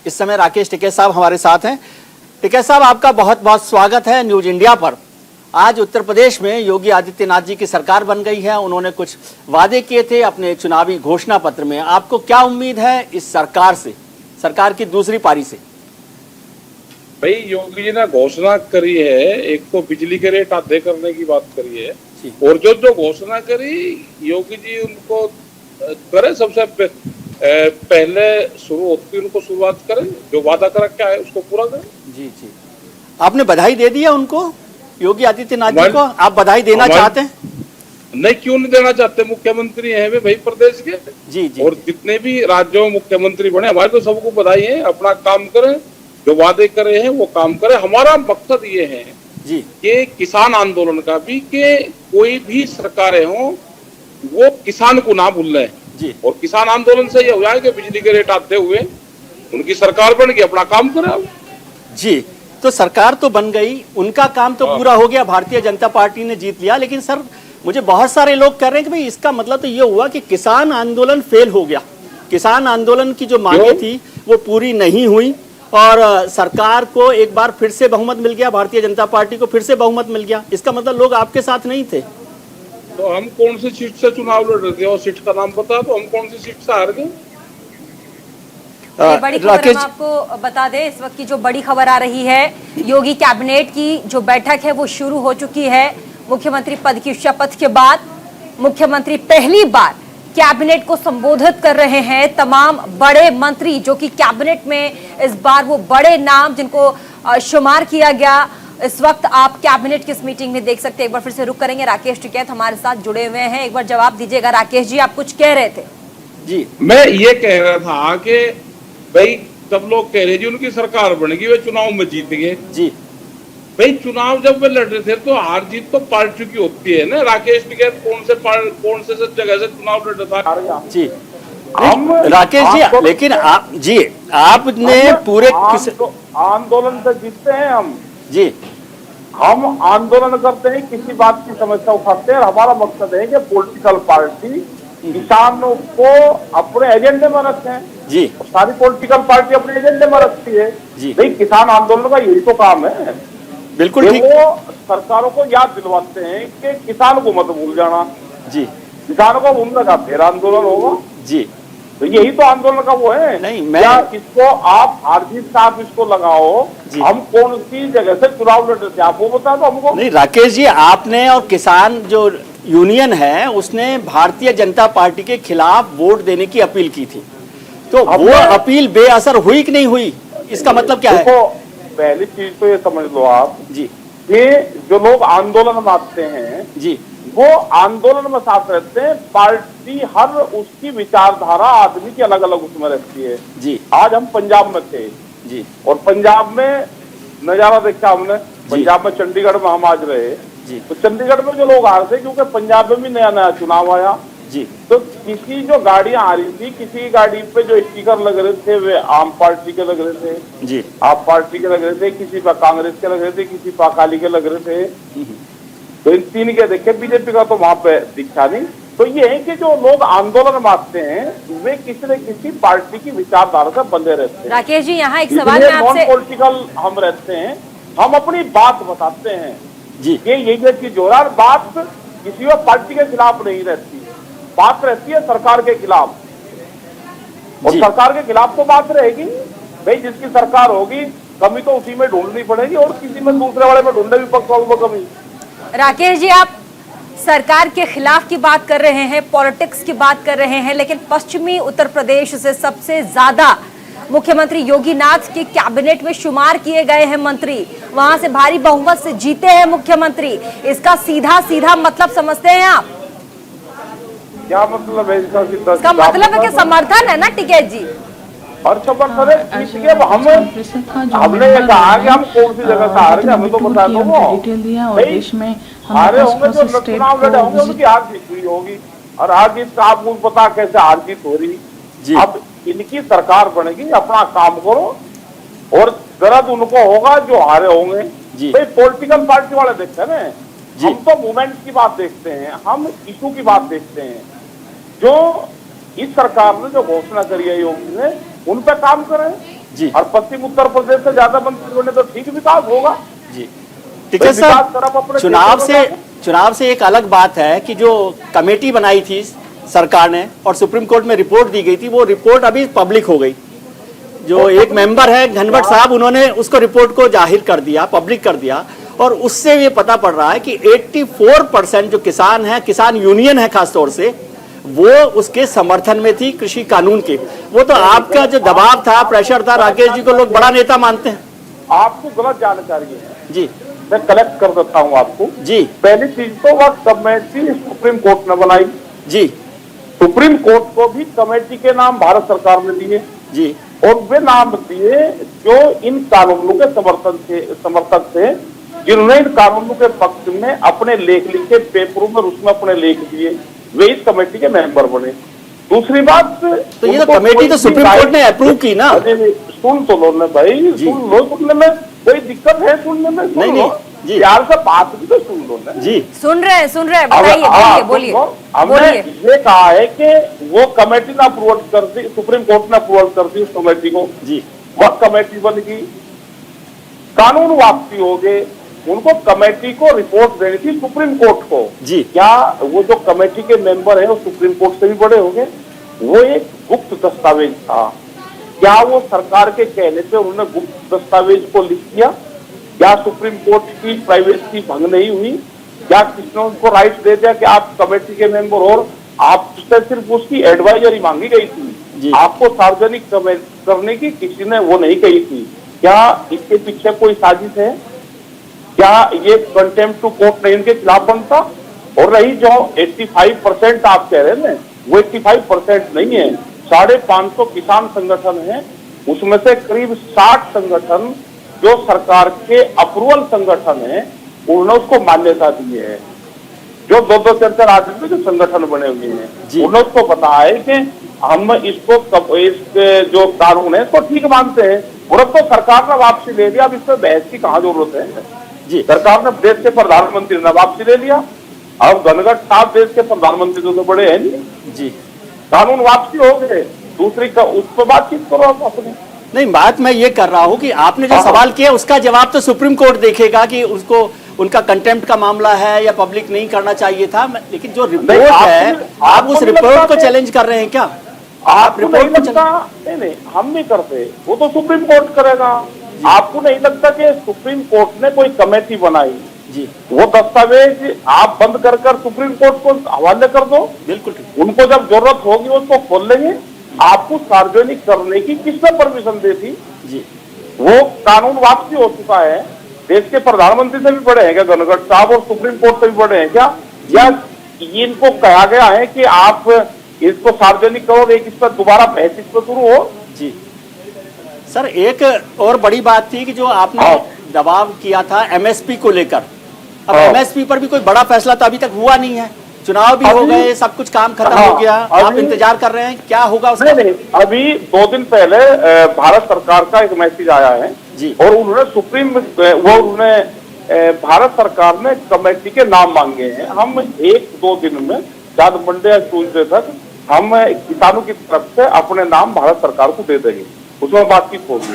इस समय राकेश टिकैत साहब हमारे साथ हैं। टिकैत साहब, आपका बहुत बहुत स्वागत है न्यूज इंडिया पर। आज उत्तर प्रदेश में योगी आदित्यनाथ जी की सरकार बन गई है। उन्होंने कुछ वादे किए थे अपने चुनावी घोषणा पत्र में। आपको क्या उम्मीद है इस सरकार से, सरकार की दूसरी पारी से? भाई, योगी जी ने घोषणा करी है, एक तो बिजली के रेट आधे करने की बात करी है, और जो घोषणा करी योगी जी उनको करे, सबसे पहले शुरू होती उनको शुरुआत करें, जो वादा कर क्या है उसको पूरा करें। जी जी, आपने बधाई दे दी है उनको, योगी आदित्यनाथ जी को? आप बधाई देना चाहते हैं? नहीं, क्यों नहीं देना चाहते? मुख्यमंत्री हैं वे भाई प्रदेश के। जी जी, और जितने भी राज्यों में मुख्यमंत्री बने, हमारे तो सबको बधाई है। अपना काम करें, जो वादे करे हैं वो काम करें। हमारा मकसद ये है जी कि किसान आंदोलन का भी, कि कोई भी सरकारें हो वो किसान को ना भूल रहे जी, और किसान आंदोलन से ये हो जाए कि बिजली के रेट आते हुए उनकी सरकार बन गई, अपना काम करे जी। तो सरकार तो बन गई, उनका काम तो पूरा हो गया, भारतीय जनता पार्टी ने जीत लिया। लेकिन सर, मुझे बहुत सारे लोग कह रहे हैं कि भाई इसका मतलब तो ये हुआ कि किसान आंदोलन फेल हो गया, किसान आंदोलन की जो मांगे थी वो पूरी नहीं हुई और सरकार को एक बार फिर से बहुमत मिल गया, भारतीय जनता पार्टी को फिर से बहुमत मिल गया। इसका मतलब लोग आपके साथ नहीं थे। तो हम कौन सी सीट से चुनाव लड़ रहे थे और सीट का नाम पता, तो हम कौन सी सीट से हार गए? बड़ी खबर हम आपको बता दें, इस वक्त की जो बड़ी खबर आ रही है, योगी कैबिनेट की जो बैठक है वो शुरू हो चुकी है। मुख्यमंत्री पद की शपथ के बाद मुख्यमंत्री पहली बार कैबिनेट को संबोधित कर रहे हैं। तमाम बड़े मंत्री जो कि कैबिनेट में इस बार वो बड़े नाम जिनको शुमार किया गया, इस वक्त आप कैबिनेट की इस मीटिंग में देख सकते हैं। एक बार फिर से रुक करेंगे, राकेश टिकैत हमारे साथ जुड़े हुए हैं, एक बार जवाब दीजिएगा। राकेश जी, आप कुछ कह रहे थे? जी, मैं ये कह रहा था कि भाई सब लोग कह रहे जी उनकी सरकार बनेगी, वे चुनाव में जीत गए। जी भाई, चुनाव जब वे लड़ रहे थे तो हार जीत तो पार्टी की होती है ना। राकेश टिकैत कौन से जगह से चुनाव लड़ रहा था? जी राकेश जी, लेकिन आपने पूरे आंदोलन से जीतते हैं हम। जी, हम आंदोलन करते हैं, किसी बात की समस्या उठाते हैं। हमारा मकसद है कि पॉलिटिकल पार्टी किसानों को अपने एजेंडे में रखें। जी, सारी पॉलिटिकल पार्टी अपने एजेंडे में रखती है। जी, भाई किसान आंदोलन का यही तो काम है। बिल्कुल ठीक। वो सरकारों को याद दिलवाते हैं कि किसान को मत भूल जाना। जी, किसानों को भूलने का फिर आंदोलन होगा। जी, तो यही तो आंदोलन का वो है। नहीं, क्या इसको आप हार्दिक साहब इसको लगाओ, हम कौन सी जगह से चुनाव लड़ रहे थे आप वो बता दो हमको। नहीं राकेश जी, आपने और किसान जो यूनियन है उसने भारतीय जनता पार्टी के खिलाफ वोट देने की अपील की थी, तो वो अपील बेअसर हुई कि नहीं हुई? इसका मतलब क्या है? पहली चीज तो ये समझ लो आप जी कि जो लोग आंदोलन में आते हैं जी, वो आंदोलन में साथ रहते हैं। पार्टी हर उसकी विचारधारा आदमी की अलग अलग उसमें रहती है। जी, आज हम पंजाब में थे जी, और पंजाब में नजारा देखा हमने। पंजाब में चंडीगढ़ में हम आज रहे जी, तो चंडीगढ़ में जो लोग आ रहे थे, क्योंकि पंजाब में भी नया नया चुनाव आया जी, तो किसी जो गाड़ियां आ रही थी, किसी गाड़ी पे जो स्टिकर लग रहे थे वे आम पार्टी के लग रहे थे, जी, आप पार्टी के लग रहे थे, किसी पर कांग्रेस के लग रहे थे, किसी पर अकाली के लग रहे थे। तो इन तीन के देखे, बीजेपी का तो वहां पे दिखा नहीं। तो ये है कि जो लोग आंदोलन में आते हैं वे किसी न किसी पार्टी की विचारधारा से बंधे रहते हैं। राकेश जी, यहाँ एक सवाल मैं आपसे, नॉन पॉलिटिकल हम रहते हैं, हम अपनी बात बताते हैं जी, ये चीज हो रहा है। बात किसी और पार्टी के खिलाफ नहीं रहती, बात रहती है सरकार के खिलाफ, और सरकार के खिलाफ तो बात रहेगी। भाई जिसकी सरकार होगी कमी तो उसी में ढूंढनी पड़ेगी, और किसी में दूसरे वाले में ढूंढने भी पक्का कमी। राकेश जी, आप सरकार के खिलाफ की बात कर रहे हैं, पॉलिटिक्स की बात कर रहे हैं, लेकिन पश्चिमी उत्तर प्रदेश से सबसे ज्यादा मुख्यमंत्री योगी नाथ के कैबिनेट में शुमार किए गए हैं मंत्री, वहां से भारी बहुमत से जीते हैं मुख्यमंत्री। इसका सीधा सीधा मतलब समझते हैं आप? क्या मतलब है इसका? इसका मतलब है कि समर्थन है ना टिकैत जी? और समर्थन है, इसलिए हमने ये कहा कि हम कौन सी जगह से हार गए, हमें तो बता दो। हारे होंगे जो चुनाव लड़े होंगे उनकी हार जीत हुई होगी, और हार जीत का आपको पता कैसे हार जीत हो रही। अब इनकी सरकार बनेगी, अपना काम करो, और दर्द उनको होगा जो हारे होंगे। भाई पॉलिटिकल पार्टी वाले देखते हैं ना, हम तो मूवमेंट की बात देखते हैं, हम इशू की बात देखते हैं। जो इस सरकार ने जो घोषणा करी है योगी ने, उन पर काम करें। जी। और पश्चिम उत्तर प्रदेश से ज्यादा मंत्री बने तो ठीक विकास होगा। जी ठीक है विकास सर, तरफ अपने चुनाव से एक अलग बात है कि जो कमेटी बनाई थी सरकार ने और सुप्रीम कोर्ट में रिपोर्ट दी गई थी, वो रिपोर्ट अभी पब्लिक हो गई। जो एक मेंबर है घनवट साहब, उन्होंने उसको रिपोर्ट को जाहिर कर दिया, पब्लिक कर दिया, और उससे ये पता पड़ रहा है कि 84% जो किसान है, किसान यूनियन है खासतौर से, वो उसके समर्थन में थी कृषि कानून के। वो तो आपका जो दबाव था, प्रेशर था, राकेश जी को लोग बड़ा नेता मानते हैं। आपको गलत जानकारी है जी, मैं कलेक्ट कर देता हूँ आपको। जी पहली चीज तो वह कमेटी सुप्रीम कोर्ट ने बनाई। जी सुप्रीम कोर्ट को भी कमेटी के नाम भारत सरकार ने दिए जी और वे नाम दिए जो इन कानूनों के समर्थक थे, जिन्होंने इन कानूनों के पक्ष में अपने लेख लिखे, पेपरों में उसमें अपने लेख दिए, वे इस कमेटी के मेंबर बने। दूसरी बात, तो ये तो कमेटी तो सुप्रीम कोर्ट ने अप्रूव की ना। सुन तो लो ना भाई, सुन लो, सुनने में कोई दिक्कत है? सुनने में सुन लो, जी प्यार से बात भी तो सुन लो ना जी। सुन रहे हैं, बताइए, बोलिए। हमने ये कहा है कि वो कमेटी ने अप्रूवल कर दी, सुप्रीम कोर्ट ने अप्रूवल कर दी उस कमेटी को जी। वह कमेटी बन गई, कानून वापसी हो गए, उनको कमेटी को रिपोर्ट देनी थी सुप्रीम कोर्ट को जी। क्या वो जो कमेटी के मेंबर है वो सुप्रीम कोर्ट से भी बड़े हो गए? वो एक गुप्त दस्तावेज था। क्या वो सरकार के कहने पे उन्होंने गुप्त दस्तावेज को लिख दिया? क्या सुप्रीम कोर्ट की प्राइवेसी भंग नहीं हुई? क्या किसने उनको राइट दे दिया कि आप कमेटी के मेंबर, और आपसे सिर्फ उसकी एडवाइजरी मांगी गई थी, आपको सार्वजनिक करने की किसी ने वो नहीं कही थी? क्या इसके पीछे कोई साजिश है? क्या ये कंटेम्प्ट टू कोर्ट नहीं इनके खिलाफ बनता? और रही जो 85% आप कह रहे हैं, वो 85% नहीं है, 550 किसान संगठन है, उसमें से करीब 60 संगठन जो सरकार के अप्रूवल संगठन है, उन्होंने उसको मान्यता दी है। जो 2-4 राज्य में जो संगठन बने हुए हैं, उन्होंने उसको बताया है कि हम इसको जो कानून है इसको ठीक मानते हैं। और अब तो सरकार ने वापसी ले लिया, अब इसमें बहस की कहाँ जरूरत है? जी, सरकार ने, देश के प्रधानमंत्री ने वापसी ले लिया। अब घनघट साहब देश के प्रधानमंत्री तो बड़े हैं नहीं जी, कानून वापसी हो गए, दूसरी का उस पर बातचीत करो आप अपने। नहीं, बात मैं ये कर रहा हूँ कि आपने जो सवाल किया उसका जवाब तो सुप्रीम कोर्ट देखेगा कि उसको उनका कंटेम्प्ट का मामला है या पब्लिक नहीं करना चाहिए था। लेकिन जो रिपोर्ट है, आप उस रिपोर्ट को चैलेंज कर रहे हैं क्या? आप रिपोर्ट नहीं, हम नहीं करते, वो तो सुप्रीम कोर्ट करेगा। आपको नहीं लगता कि सुप्रीम कोर्ट ने कोई कमेटी बनाई जी, वो दस्तावेज आप बंद कर सुप्रीम कोर्ट को हवाले कर दो? बिल्कुल। उनको जब जरूरत होगी उसको खोल लेंगे। आपको सार्वजनिक करने की किसने परमिशन दी थी? जी, वो कानून वापसी हो चुका है। देश के प्रधानमंत्री से भी बड़े हैं क्या घनघट साहब, और सुप्रीम कोर्ट से भी बड़े हैं क्या? या इनको कहा गया है कि आप इसको सार्वजनिक करो, एक इस पर दोबारा बहस इस पर शुरू हो? जी सर, एक और बड़ी बात थी कि जो आपने दबाव किया था एमएसपी को लेकर। अब एमएसपी पर भी कोई बड़ा फैसला तो अभी तक हुआ नहीं है, चुनाव भी हो गए, सब कुछ काम खत्म हो गया, आप इंतजार कर रहे हैं क्या होगा उसका? नहीं, अभी 2 दिन पहले भारत सरकार का एक मैसेज आया है जी, और उन्होंने भारत सरकार ने कमेटी के नाम मांगे हैं। हम 1-2 दिन में, शायद मंडे या ट्यूसडे तक, हम किसानों की तरफ से अपने नाम भारत सरकार को दे देंगे, उसमें बातचीत होगी।